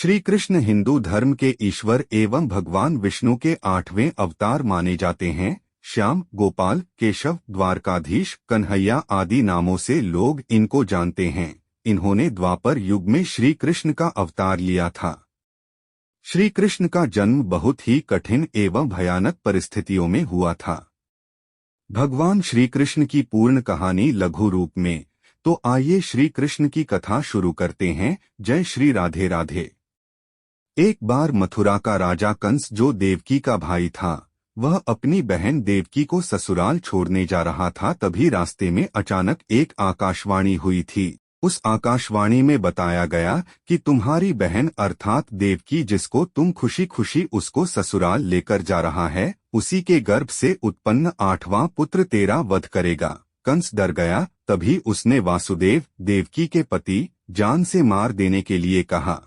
श्री कृष्ण हिंदू धर्म के ईश्वर एवं भगवान विष्णु के 8वें अवतार माने जाते हैं। श्याम, गोपाल, केशव, द्वारकाधीश, कन्हैया आदि नामों से लोग इनको जानते हैं। इन्होंने द्वापर युग में श्री कृष्ण का अवतार लिया था। श्री कृष्ण का जन्म बहुत ही कठिन एवं भयानक परिस्थितियों में हुआ था। भगवान श्री कृष्ण की पूर्ण कहानी लघु रूप में, तो आइए श्री कृष्ण की कथा शुरू करते हैं। जय श्री राधे राधे। एक बार मथुरा का राजा कंस, जो देवकी का भाई था, वह अपनी बहन देवकी को ससुराल छोड़ने जा रहा था। तभी रास्ते में अचानक एक आकाशवाणी हुई थी। उस आकाशवाणी में बताया गया कि तुम्हारी बहन अर्थात देवकी, जिसको तुम खुशी खुशी उसको ससुराल लेकर जा रहा है, उसी के गर्भ से उत्पन्न 8वां पुत्र तेरा वध करेगा। कंस डर गया। तभी उसने वासुदेव, देवकी के पति, जान से मार देने के लिए कहा।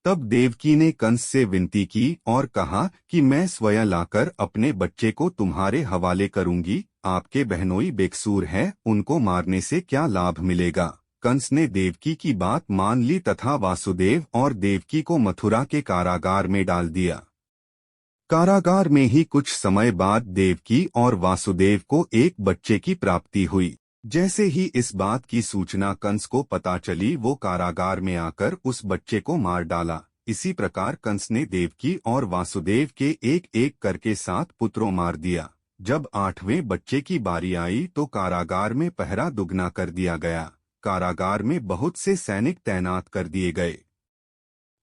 तब देवकी ने कंस से विनती की और कहा कि मैं स्वयं लाकर अपने बच्चे को तुम्हारे हवाले करूंगी। आपके बहनोई बेकसूर है, उनको मारने से क्या लाभ मिलेगा। कंस ने देवकी की बात मान ली तथा वासुदेव और देवकी को मथुरा के कारागार में डाल दिया। कारागार में ही कुछ समय बाद देवकी और वासुदेव को एक बच्चे की प्राप्ति हुई। जैसे ही इस बात की सूचना कंस को पता चली, वो कारागार में आकर उस बच्चे को मार डाला। इसी प्रकार कंस ने देवकी और वासुदेव के एक एक करके 7 पुत्रों मार दिया। जब 8वें बच्चे की बारी आई तो कारागार में पहरा दुगना कर दिया गया। कारागार में बहुत से सैनिक तैनात कर दिए गए।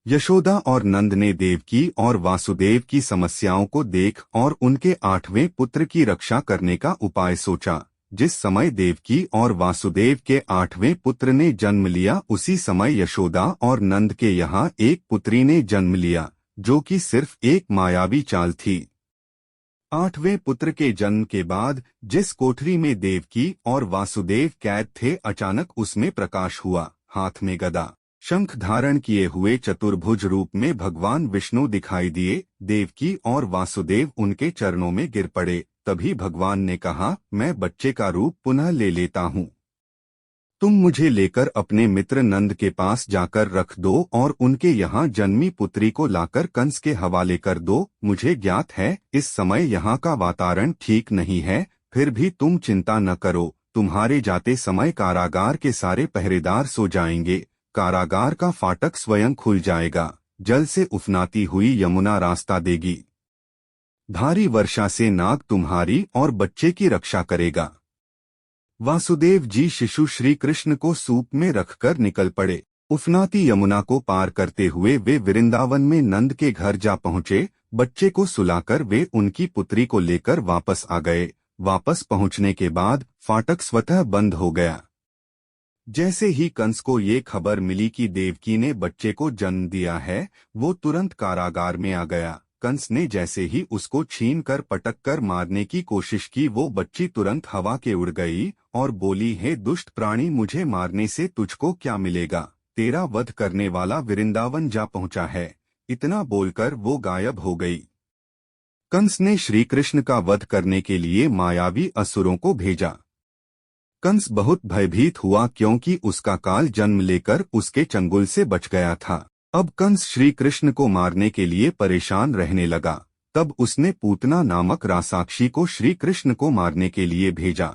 यशोदा और नंद ने देवकी और वासुदेव की समस्याओं को देख और उनके 8वें पुत्र की रक्षा करने का उपाय सोचा। जिस समय देवकी और वासुदेव के 8वें पुत्र ने जन्म लिया, उसी समय यशोदा और नंद के यहाँ एक पुत्री ने जन्म लिया, जो कि सिर्फ एक मायावी चाल थी। 8वें पुत्र के जन्म के बाद जिस कोठरी में देवकी और वासुदेव कैद थे, अचानक उसमें प्रकाश हुआ। हाथ में गदा, शंख धारण किए हुए चतुर्भुज रूप में भगवान विष्णु दिखाई दिए। देवकी और वासुदेव उनके चरणों में गिर पड़े। तभी भगवान ने कहा, मैं बच्चे का रूप पुनः ले लेता हूँ। तुम मुझे लेकर अपने मित्र नंद के पास जाकर रख दो और उनके यहाँ जन्मी पुत्री को लाकर कंस के हवाले कर दो। मुझे ज्ञात है इस समय यहाँ का वातावरण ठीक नहीं है, फिर भी तुम चिंता न करो। तुम्हारे जाते समय कारागार के सारे पहरेदार सो जाएंगे। कारागार का फाटक स्वयं खुल जाएगा। जल से उफनाती हुई यमुना रास्ता देगी। भारी वर्षा से नाग तुम्हारी और बच्चे की रक्षा करेगा। वासुदेव जी शिशु श्री कृष्ण को सूप में रखकर निकल पड़े। उफनाती यमुना को पार करते हुए वे वृंदावन में नंद के घर जा पहुँचे। बच्चे को सुलाकर वे उनकी पुत्री को लेकर वापस आ गए। वापस पहुँचने के बाद फाटक स्वतः बंद हो गया। जैसे ही कंस को ये खबर मिली कि देवकी ने बच्चे को जन्म दिया है, वो तुरंत कारागार में आ गया। कंस ने जैसे ही उसको छीनकर पटक कर मारने की कोशिश की, वो बच्ची तुरंत हवा के उड़ गई और बोली, हे दुष्ट प्राणी, मुझे मारने से तुझको क्या मिलेगा। तेरा वध करने वाला वृंदावन जा पहुंचा है। इतना बोलकर वो गायब हो गई। कंस ने श्री कृष्ण का वध करने के लिए मायावी असुरों को भेजा। कंस बहुत भयभीत हुआ, क्योंकि उसका काल जन्म लेकर उसके चंगुल से बच गया था। अब कंस श्री कृष्ण को मारने के लिए परेशान रहने लगा। तब उसने पूतना नामक राक्षसी को श्री कृष्ण को मारने के लिए भेजा।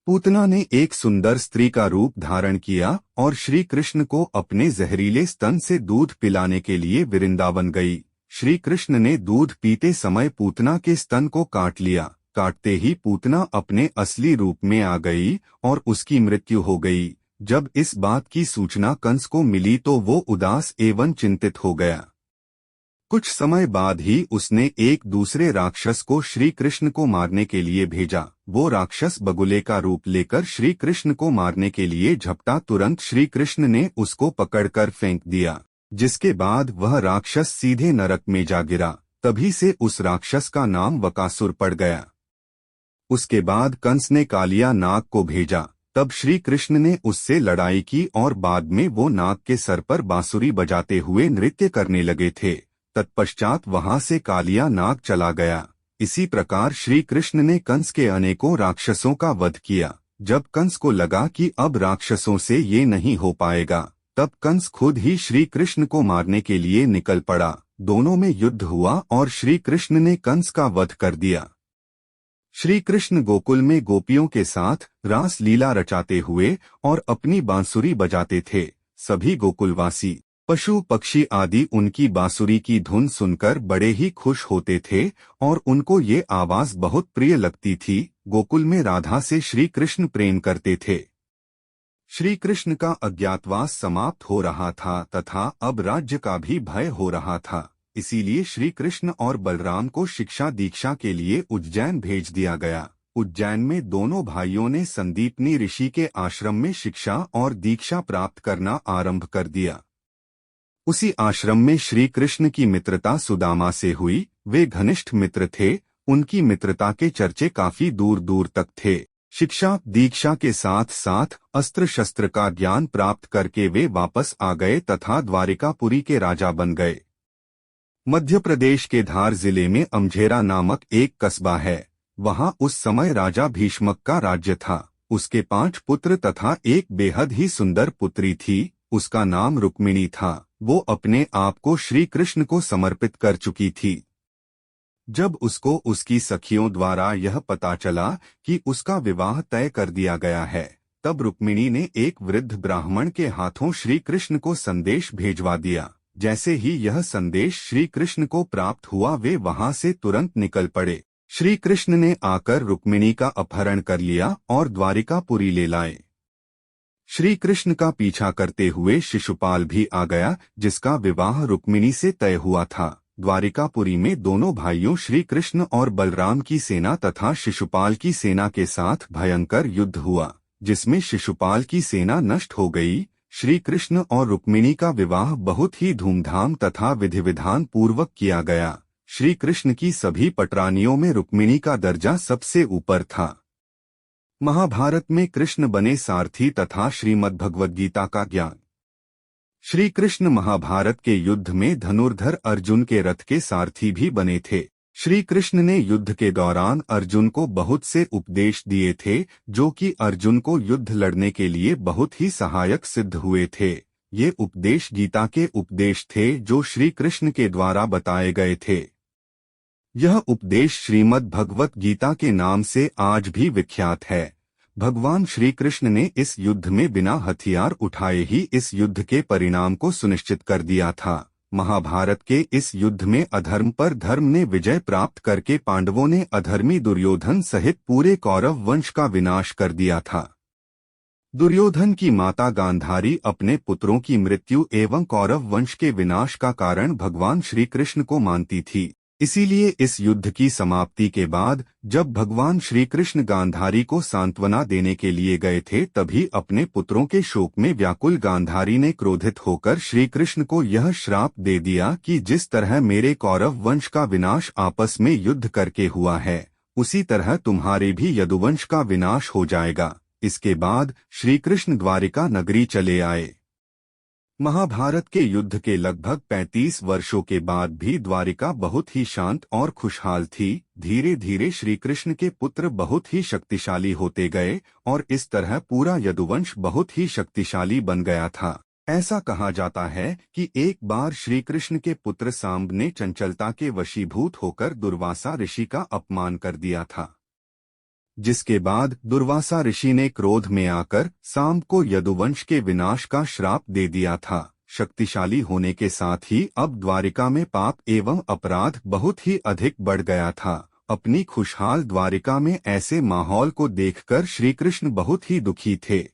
पूतना ने एक सुंदर स्त्री का रूप धारण किया और श्री कृष्ण को अपने जहरीले स्तन से दूध पिलाने के लिए वृंदावन गई। श्री कृष्ण ने दूध पीते समय पूतना के स्तन को काट लिया। काटते ही पूतना अपने असली रूप में आ गई और उसकी मृत्यु हो गई। जब इस बात की सूचना कंस को मिली तो वो उदास एवं चिंतित हो गया। कुछ समय बाद ही उसने एक दूसरे राक्षस को श्री कृष्ण को मारने के लिए भेजा। वो राक्षस बगुले का रूप लेकर श्री कृष्ण को मारने के लिए झपटा। तुरंत श्री कृष्ण ने उसको पकड़कर फेंक दिया, जिसके बाद वह राक्षस सीधे नरक में जा गिरा। तभी से उस राक्षस का नाम बकासुर पड़ गया। उसके बाद कंस ने कालिया नाग को भेजा। तब श्री कृष्ण ने उससे लड़ाई की और बाद में वो नाग के सर पर बांसुरी बजाते हुए नृत्य करने लगे थे। तत्पश्चात वहां से कालिया नाग चला गया। इसी प्रकार श्री कृष्ण ने कंस के अनेकों राक्षसों का वध किया। जब कंस को लगा कि अब राक्षसों से ये नहीं हो पाएगा, तब कंस खुद ही श्री कृष्ण को मारने के लिए निकल पड़ा। दोनों में युद्ध हुआ और श्री कृष्ण ने कंस का वध कर दिया। श्री कृष्ण गोकुल में गोपियों के साथ रास लीला रचाते हुए और अपनी बांसुरी बजाते थे। सभी गोकुलवासी पशु पक्षी आदि उनकी बांसुरी की धुन सुनकर बड़े ही खुश होते थे और उनको ये आवाज बहुत प्रिय लगती थी। गोकुल में राधा से श्री कृष्ण प्रेम करते थे। श्री कृष्ण का अज्ञातवास समाप्त हो रहा था तथा अब राज्य का भी भय हो रहा था। इसीलिए श्री कृष्ण और बलराम को शिक्षा दीक्षा के लिए उज्जैन भेज दिया गया। उज्जैन में दोनों भाइयों ने संदीपनी ऋषि के आश्रम में शिक्षा और दीक्षा प्राप्त करना आरंभ कर दिया। उसी आश्रम में श्री कृष्ण की मित्रता सुदामा से हुई। वे घनिष्ठ मित्र थे। उनकी मित्रता के चर्चे काफी दूर दूर तक थे। शिक्षा दीक्षा के साथ साथ अस्त्र शस्त्र का ज्ञान प्राप्त करके वे वापस आ गए तथा द्वारिकापुरी के राजा बन गए। मध्य प्रदेश के धार जिले में अमझेरा नामक एक कस्बा है। वहां उस समय राजा भीष्मक का राज्य था। उसके 5 पुत्र तथा एक बेहद ही सुंदर पुत्री थी। उसका नाम रुक्मिणी था। वो अपने आप को श्री कृष्ण को समर्पित कर चुकी थी। जब उसको उसकी सखियों द्वारा यह पता चला कि उसका विवाह तय कर दिया गया है, तब रुक्मिणी ने एक वृद्ध ब्राह्मण के हाथों श्री कृष्ण को संदेश भेजवा दिया। जैसे ही यह संदेश श्री कृष्ण को प्राप्त हुआ, वे वहां से तुरंत निकल पड़े। श्री कृष्ण ने आकर रुक्मिणी का अपहरण कर लिया और द्वारिकापुरी ले लाए। श्री कृष्ण का पीछा करते हुए शिशुपाल भी आ गया, जिसका विवाह रुक्मिणी से तय हुआ था। द्वारिकापुरी में दोनों भाइयों श्री कृष्ण और बलराम की सेना तथा शिशुपाल की सेना के साथ भयंकर युद्ध हुआ, जिसमें शिशुपाल की सेना नष्ट हो गई। श्री कृष्ण और रुक्मिणी का विवाह बहुत ही धूमधाम तथा विधि विधान पूर्वक किया गया। श्री कृष्ण की सभी पटरानियों में रुक्मिणी का दर्जा सबसे ऊपर था। महाभारत में कृष्ण बने सारथी तथा श्रीमद्भगवद्गीता का ज्ञान। श्री कृष्ण महाभारत के युद्ध में धनुर्धर अर्जुन के रथ के सारथी भी बने थे। श्री कृष्ण ने युद्ध के दौरान अर्जुन को बहुत से उपदेश दिए थे, जो कि अर्जुन को युद्ध लड़ने के लिए बहुत ही सहायक सिद्ध हुए थे। ये उपदेश गीता के उपदेश थे जो श्री कृष्ण के द्वारा बताए गए थे। यह उपदेश श्रीमद् भगवत गीता के नाम से आज भी विख्यात है। भगवान श्री कृष्ण ने इस युद्ध में बिना हथियार उठाए ही इस युद्ध के परिणाम को सुनिश्चित कर दिया था। महाभारत के इस युद्ध में अधर्म पर धर्म ने विजय प्राप्त करके पांडवों ने अधर्मी दुर्योधन सहित पूरे कौरव वंश का विनाश कर दिया था। दुर्योधन की माता गांधारी अपने पुत्रों की मृत्यु एवं कौरव वंश के विनाश का कारण भगवान श्री कृष्ण को मानती थी। इसीलिए इस युद्ध की समाप्ति के बाद जब भगवान श्री कृष्ण गांधारी को सांत्वना देने के लिए गए थे, तभी अपने पुत्रों के शोक में व्याकुल गांधारी ने क्रोधित होकर श्री कृष्ण को यह श्राप दे दिया कि जिस तरह मेरे कौरव वंश का विनाश आपस में युद्ध करके हुआ है, उसी तरह तुम्हारे भी यदुवंश का विनाश हो जाएगा। इसके बाद श्री कृष्ण द्वारिका नगरी चले आए। महाभारत के युद्ध के लगभग 35 वर्षों के बाद भी द्वारिका बहुत ही शांत और खुशहाल थी। धीरे धीरे श्री कृष्ण के पुत्र बहुत ही शक्तिशाली होते गए और इस तरह पूरा यदुवंश बहुत ही शक्तिशाली बन गया था। ऐसा कहा जाता है कि एक बार श्री कृष्ण के पुत्र सांब ने चंचलता के वशीभूत होकर दुर्वासा ऋषि का अपमान कर दिया था, जिसके बाद दुर्वासा ऋषि ने क्रोध में आकर सांब को यदुवंश के विनाश का श्राप दे दिया था। शक्तिशाली होने के साथ ही अब द्वारिका में पाप एवं अपराध बहुत ही अधिक बढ़ गया था। अपनी खुशहाल द्वारिका में ऐसे माहौल को देखकर श्री कृष्ण बहुत ही दुखी थे।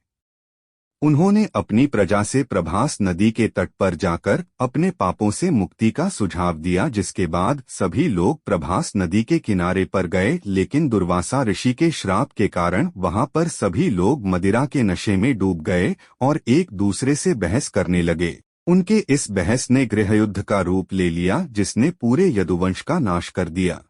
उन्होंने अपनी प्रजा से प्रभास नदी के तट पर जाकर अपने पापों से मुक्ति का सुझाव दिया, जिसके बाद सभी लोग प्रभास नदी के किनारे पर गए, लेकिन दुर्वासा ऋषि के श्राप के कारण वहां पर सभी लोग मदिरा के नशे में डूब गए और एक दूसरे से बहस करने लगे। उनके इस बहस ने गृहयुद्ध का रूप ले लिया, जिसने पूरे यदुवंश का नाश कर दिया।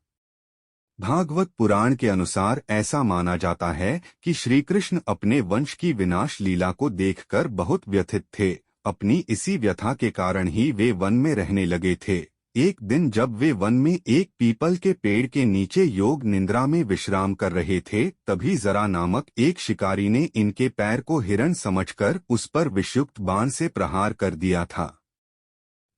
भागवत पुराण के अनुसार ऐसा माना जाता है कि श्री कृष्ण अपने वंश की विनाश लीला को देखकर बहुत व्यथित थे। अपनी इसी व्यथा के कारण ही वे वन में रहने लगे थे। एक दिन जब वे वन में एक पीपल के पेड़ के नीचे योग निद्रा में विश्राम कर रहे थे, तभी जरा नामक एक शिकारी ने इनके पैर को हिरण समझकर उस पर विषयुक्त बाण से प्रहार कर दिया था।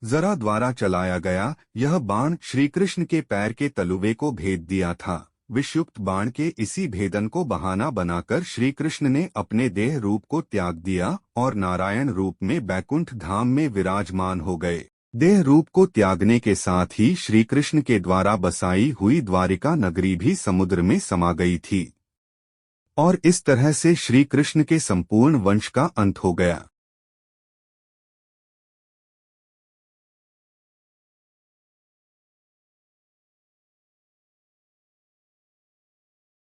जरा द्वारा चलाया गया यह बाण श्रीकृष्ण के पैर के तलुवे को भेद दिया था। विषयुक्त बाण के इसी भेदन को बहाना बनाकर श्रीकृष्ण ने अपने देह रूप को त्याग दिया और नारायण रूप में बैकुंठ धाम में विराजमान हो गए। देह रूप को त्यागने के साथ ही श्रीकृष्ण के द्वारा बसाई हुई द्वारिका नगरी भी समुद्र में समा गई थी और इस तरह से श्रीकृष्ण के संपूर्ण वंश का अंत हो गया।